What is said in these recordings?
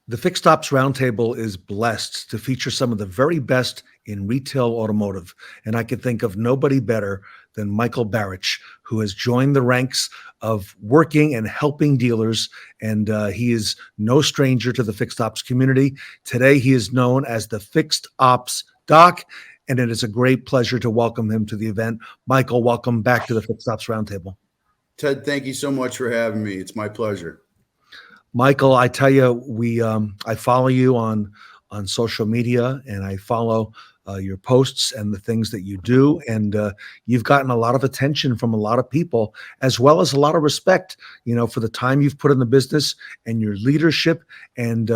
The Fixed Ops Roundtable is blessed to feature some of the very best in retail automotive. And I can think of nobody better than Michael Barich, who has joined the ranks of working and helping dealers. And he is no stranger to the Fixed Ops community. Today, he is known as the Fixed Ops Doc. And it is a great pleasure to welcome him to the event. Michael, welcome back to the Fixed Ops Roundtable. Ted, thank you so much for having me. It's my pleasure. Michael, I tell you, I follow you on social media, and I follow your posts and the things that you do, and you've gotten a lot of attention from a lot of people, as well as a lot of respect, for the time you've put in the business and your leadership, and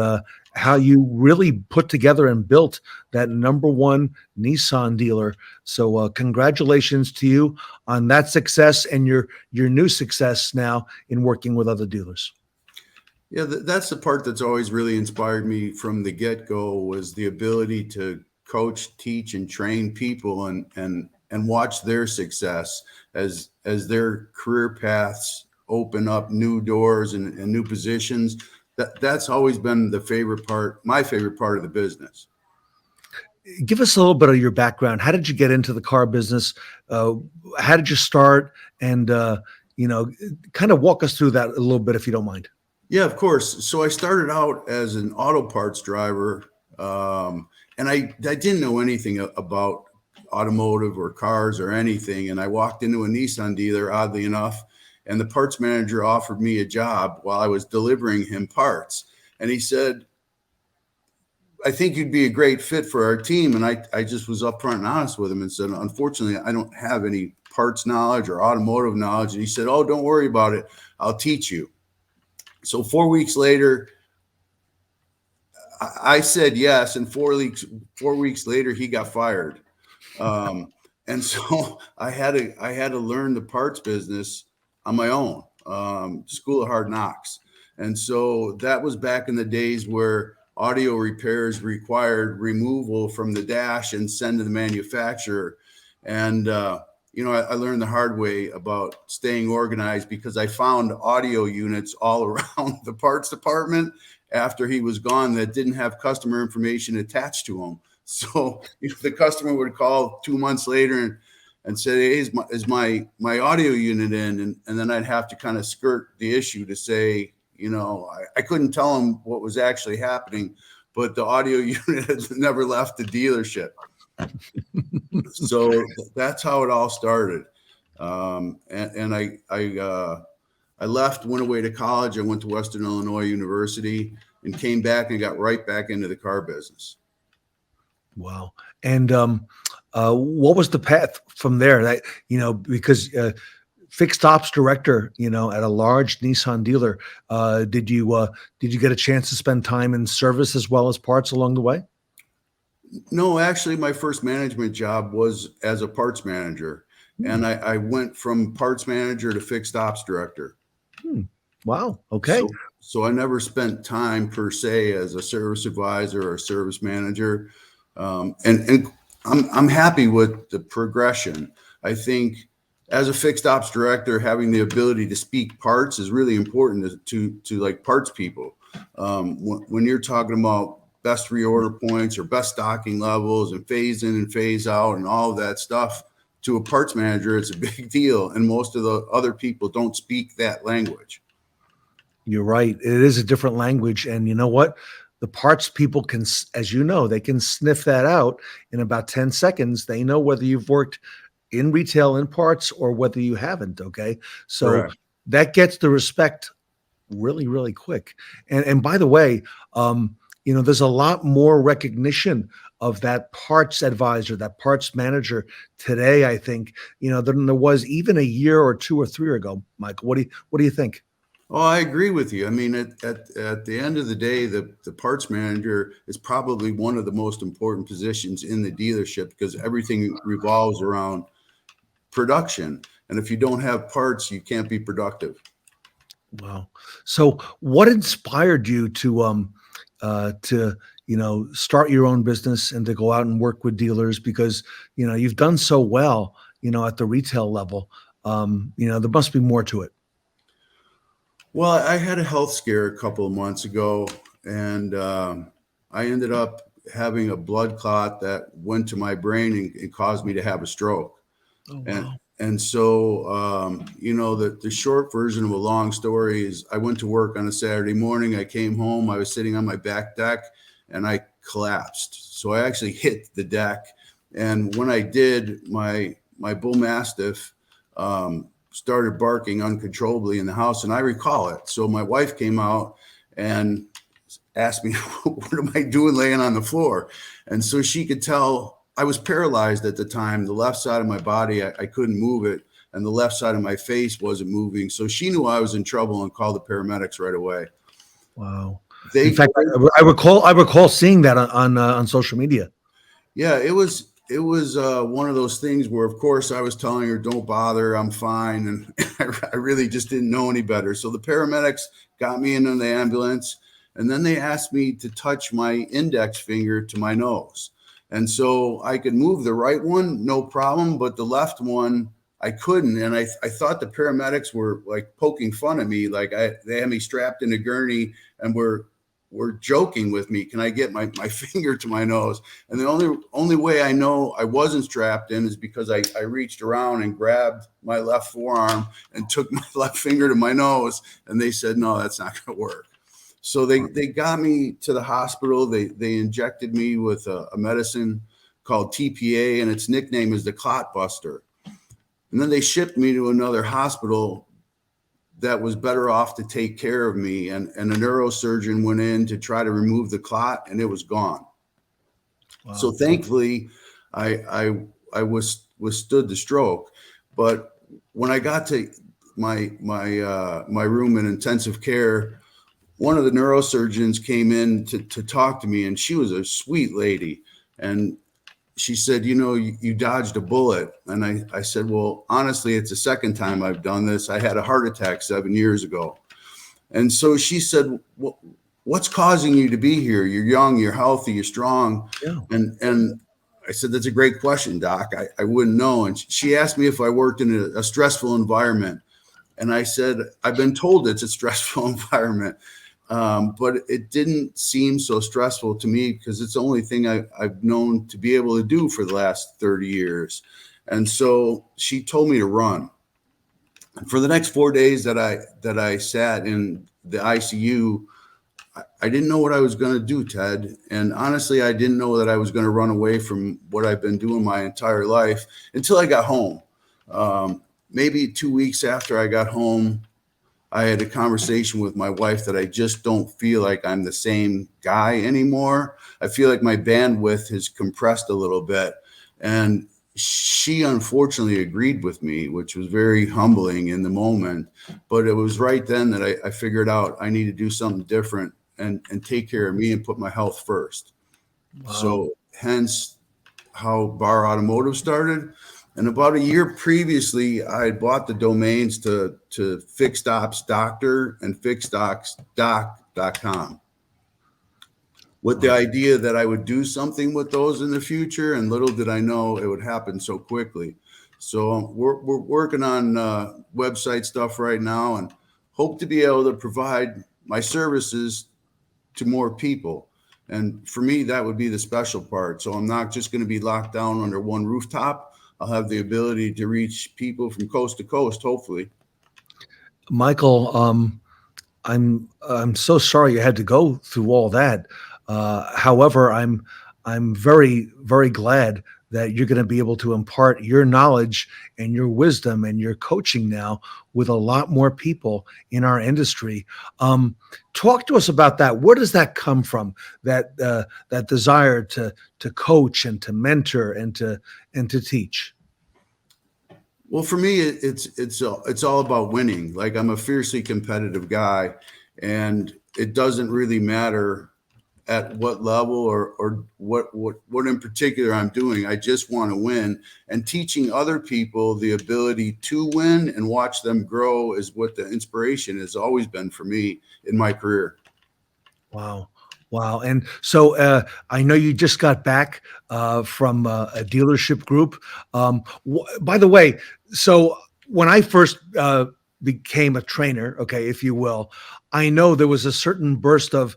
how you really put together and built that number one Nissan dealer. So congratulations to you on that success and your new success now in working with other dealers. Yeah, that's the part that's always really inspired me from the get-go, was the ability to coach, teach, and train people and watch their success as their career paths open up new doors and new positions. That's always been my favorite part of the business. Give us a little bit of your background. How did you get into the car business? How did you start? And kind of walk us through that a little bit, if you don't mind. Yeah, of course. So I started out as an auto parts driver, and I didn't know anything about automotive or cars or anything. And I walked into a Nissan dealer, oddly enough, and the parts manager offered me a job while I was delivering him parts. And he said, "I think you'd be a great fit for our team." And I just was upfront and honest with him and said, "Unfortunately, I don't have any parts knowledge or automotive knowledge." And he said, "Oh, don't worry about it. I'll teach you." So 4 weeks later, I said yes, and 4 weeks later, he got fired. And so I had to learn the parts business on my own, school of hard knocks. And so that was back in the days where audio repairs required removal from the dash and send to the manufacturer. And I learned the hard way about staying organized, because I found audio units all around the parts department after he was gone that didn't have customer information attached to them. So the customer would call 2 months later and say, "Hey, is my audio unit in?" And then I'd have to kind of skirt the issue to say, I couldn't tell him what was actually happening, but the audio unit had never left the dealership. So that's how it all started. And I left, went away to college. I went to Western Illinois University and came back and got right back into the car business. Wow. And what was the path from there? Because Fixed Ops director, at a large Nissan dealer, did you get a chance to spend time in service as well as parts along the way? No, actually, my first management job was as a parts manager, and I went from parts manager to Fixed Ops director. Wow. Okay. So I never spent time per se as a service advisor or service manager, and I'm happy with the progression. I think as a Fixed Ops director, having the ability to speak parts is really important to like parts people. When you're talking about best reorder points or best stocking levels and phase in and phase out and all of that stuff, to a parts manager, it's a big deal. And most of the other people don't speak that language. You're right. It is a different language. And you know what? The parts people can, as you know, they can sniff that out in about 10 seconds. They know whether you've worked in retail in parts or whether you haven't. Okay. So Correct. That gets the respect really, really quick. And by the way, there's a lot more recognition of that parts advisor, that parts manager today, I think, than there was even a year or 2 or 3 ago. Michael, what do you think? Oh, I agree with you. I mean, at the end of the day, the parts manager is probably one of the most important positions in the dealership, because everything revolves around production. And if you don't have parts, you can't be productive. Wow. So what inspired you to start your own business and to go out and work with dealers? Because, you've done so well, at the retail level. There must be more to it. Well, I had a health scare a couple of months ago, and I ended up having a blood clot that went to my brain and caused me to have a stroke. Oh, And wow. so the short version of a long story is I went to work on a Saturday morning. I came home. I was sitting on my back deck, and I collapsed. So I actually hit the deck, and when I did, my bull mastiff started barking uncontrollably in the house, and I recall it. So my wife came out and asked me, "What am I doing laying on the floor?" And so she could tell I was paralyzed at the time. The left side of my body, I couldn't move it, and the left side of my face wasn't moving. So she knew I was in trouble and called the paramedics right away. Wow. In They, fact, I recall seeing that on social media. yeah, it was one of those things where, of course, I was telling her, "Don't bother, I'm fine," and I really just didn't know any better. So the paramedics got me into the ambulance, and then they asked me to touch my index finger to my nose. And so I could move the right one, no problem, but the left one I couldn't. And I thought the paramedics were like poking fun at me, like they had me strapped in a gurney and were joking with me. Can I get my finger to my nose? And the only way I know I wasn't strapped in is because I reached around and grabbed my left forearm and took my left finger to my nose. And they said, "No, that's not going to work." So they got me to the hospital. They injected me with a medicine called TPA, and its nickname is the clot buster. And then they shipped me to another hospital that was better off to take care of me. And a neurosurgeon went in to try to remove the clot, and it was gone. Wow. So thankfully, I withstood the stroke. But when I got to my room in intensive care, one of the neurosurgeons came in to talk to me, and she was a sweet lady. And she said, "You dodged a bullet." And I said, "Well, honestly, it's the second time I've done this. I had a heart attack 7 years ago." And so she said, "Well, what's causing you to be here? You're young, you're healthy, you're strong." Yeah. And I said, "That's a great question, Doc. I wouldn't know." And she asked me if I worked in a stressful environment. And I said, "I've been told it's a stressful environment." But it didn't seem so stressful to me because it's the only thing I've known to be able to do for the last 30 years. And so she told me to run. And for the next 4 days that I sat in the ICU, I didn't know what I was going to do, Ted. And honestly, I didn't know that I was going to run away from what I've been doing my entire life until I got home. Maybe 2 weeks after I got home, I had a conversation with my wife that I just don't feel like I'm the same guy anymore. I feel like my bandwidth has compressed a little bit. And she unfortunately agreed with me, which was very humbling in the moment. But it was right then that I figured out I need to do something different and take care of me and put my health first. Wow. So hence how Bar Automotive started. And about a year previously, I had bought the domains to Fixed Ops Doctor and FixedOpsDoc.com with the idea that I would do something with those in the future. And little did I know it would happen so quickly. So we're working on website stuff right now and hope to be able to provide my services to more people. And for me, that would be the special part. So I'm not just going to be locked down under one rooftop. I'll have the ability to reach people from coast to coast, hopefully. Michael, I'm so sorry you had to go through all that. However, I'm very, very glad that you're going to be able to impart your knowledge and your wisdom and your coaching now with a lot more people in our industry. Talk to us about that. Where does that come from? That desire to coach and to mentor and to teach. Well, for me, it's all about winning. Like I'm a fiercely competitive guy, and it doesn't really matter at what level or what in particular I'm doing. I just want to win, and teaching other people the ability to win and watch them grow is what the inspiration has always been for me in my career. Wow. Wow. And so I know you just got back from a dealership group. By the way, so when I first became a trainer, okay, if you will, I know there was a certain burst of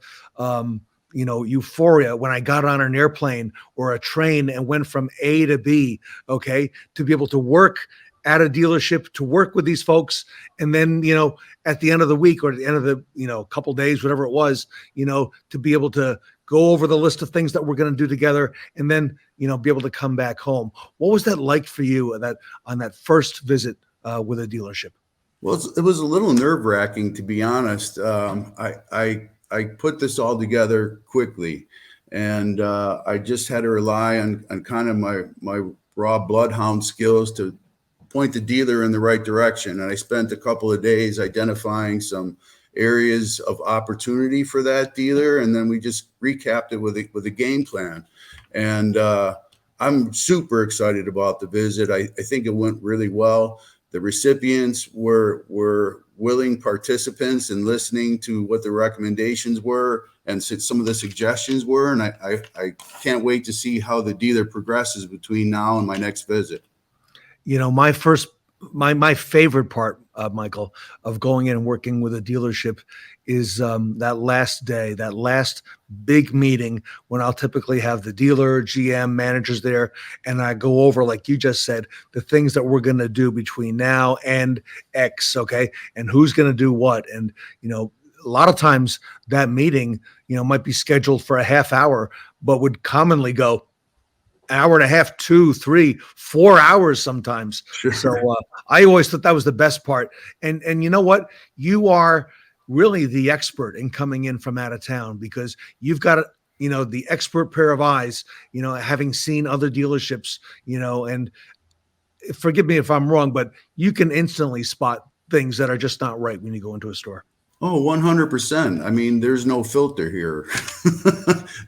euphoria when I got on an airplane or a train and went from A to B, okay, to be able to work at a dealership, to work with these folks. And then, at the end of the week or at the end of the, couple days, whatever it was, to be able to go over the list of things that we're going to do together and then, be able to come back home. What was that like for you on that first visit with a dealership? Well, it was a little nerve wracking, to be honest. I put this all together quickly, and I just had to rely on kind of my raw bloodhound skills to point the dealer in the right direction. And I spent a couple of days identifying some areas of opportunity for that dealer, and then we just recapped it with a game plan. And I'm super excited about the visit. I think it went really well. The recipients were willing participants in listening to what the recommendations were and some of the suggestions were. And I can't wait to see how the dealer progresses between now and my next visit. My favorite part, Michael, of going in and working with a dealership is that last day, that last big meeting when I'll typically have the dealer, GM, managers there, and I go over, like you just said, the things that we're going to do between now and X, okay, and who's going to do what. And, a lot of times that meeting, might be scheduled for a half hour, but would commonly go hour and a half, 2, 3, 4 hours sometimes. Sure. So I always thought that was the best part. And you know what? You are really the expert in coming in from out of town because you've got the expert pair of eyes, having seen other dealerships, and forgive me if I'm wrong, but you can instantly spot things that are just not right when you go into a store. Oh, 100%. I mean, there's no filter here.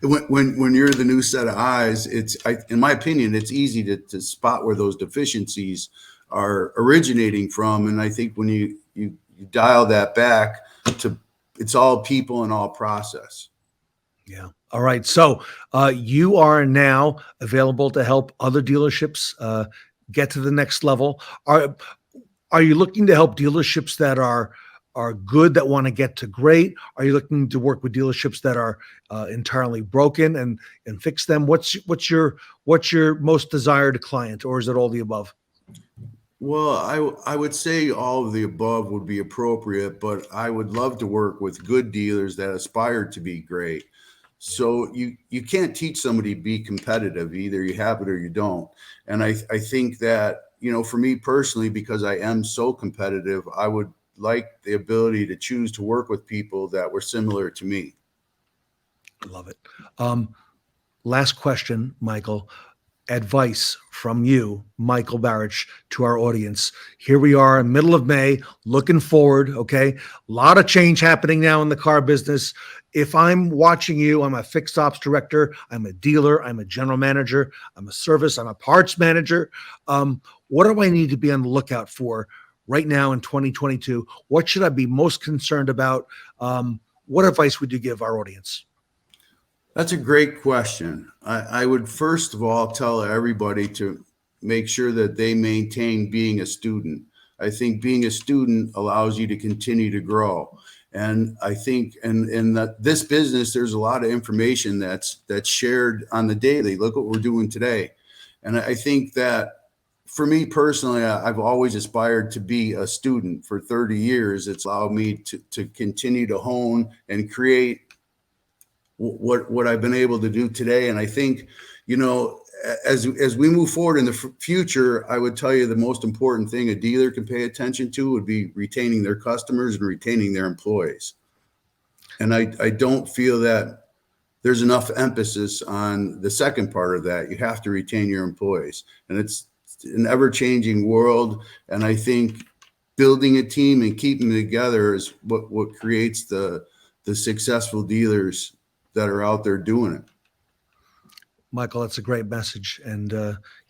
when you're the new set of eyes, in my opinion, it's easy to spot where those deficiencies are originating from. And I think when you dial that back to, it's all people and all process. Yeah. All right. So you are now available to help other dealerships get to the next level. Are you looking to help dealerships that are good, that want to get to great? Are you looking to work with dealerships that are entirely broken and fix them? What's your most desired client, or is it all the above? Well, I would say all of the above would be appropriate, but I would love to work with good dealers that aspire to be great. So you can't teach somebody to be competitive. Either you have it or you don't. And I think that, for me personally, because I am so competitive, I would like the ability to choose to work with people that were similar to me. Love it. Last question, Michael. Advice from you, Michael Barich, to our audience. Here we are in middle of May, looking forward, okay? A lot of change happening now in the car business. If I'm watching you, I'm a fixed ops director, I'm a dealer, I'm a general manager, I'm a service, I'm a parts manager. What do I need to be on the lookout for right now in 2022? What should I be most concerned about? What advice would you give our audience? That's a great question. I would first of all tell everybody to make sure that they maintain being a student. I think being a student allows you to continue to grow. And I think in this business, there's a lot of information that's shared on the daily. Look what we're doing today. And I think that for me personally, I've always aspired to be a student for 30 years. It's allowed me to continue to hone and create what I've been able to do today. And I think, as we move forward in the future, I would tell you the most important thing a dealer can pay attention to would be retaining their customers and retaining their employees. And I don't feel that there's enough emphasis on the second part of that. You have to retain your employees, and it's an ever-changing world. And I think building a team and keeping them together is what creates the successful dealers that are out there doing it. Michael, that's a great message. And,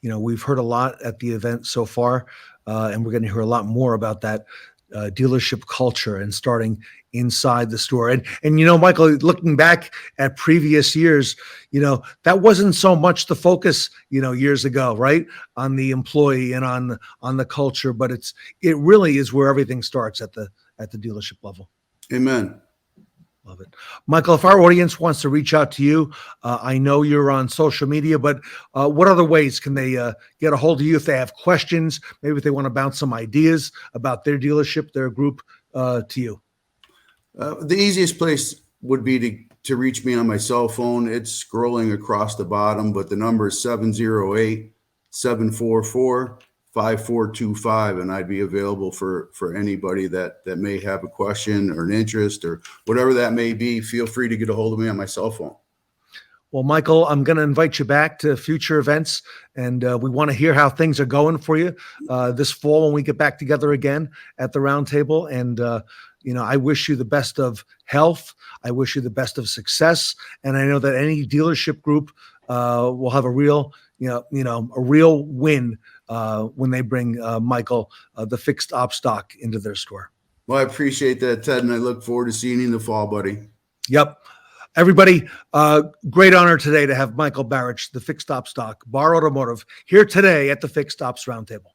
we've heard a lot at the event so far, and we're going to hear a lot more about that dealership culture and starting inside the store. And Michael, looking back at previous years, that wasn't so much the focus, years ago, right? On the employee and on the culture, but it really is where everything starts at the dealership level. Amen. Love it. Michael, if our audience wants to reach out to you, I know you're on social media, but what other ways can they get a hold of you if they have questions? Maybe if they want to bounce some ideas about their dealership, their group to you. The easiest place would be to reach me on my cell phone. It's scrolling across the bottom, but the number is 708-744-5425, and I'd be available for anybody that may have a question or an interest or whatever that may be. Feel free to get a hold of me on my cell phone. Well, Michael, I'm going to invite you back to future events, and we want to hear how things are going for you this fall when we get back together again at the Roundtable. And I wish you the best of health. I wish you the best of success, and I know that any dealership group will have a real, a real win when they bring Michael the fixed op stock into their store. Well, I appreciate that, Ted, and I look forward to seeing you in the fall, buddy. Yep. Everybody, great honor today to have Michael Barich, the Fixed Op Stock, Bar Automotive, here today at the Fixed Ops Roundtable.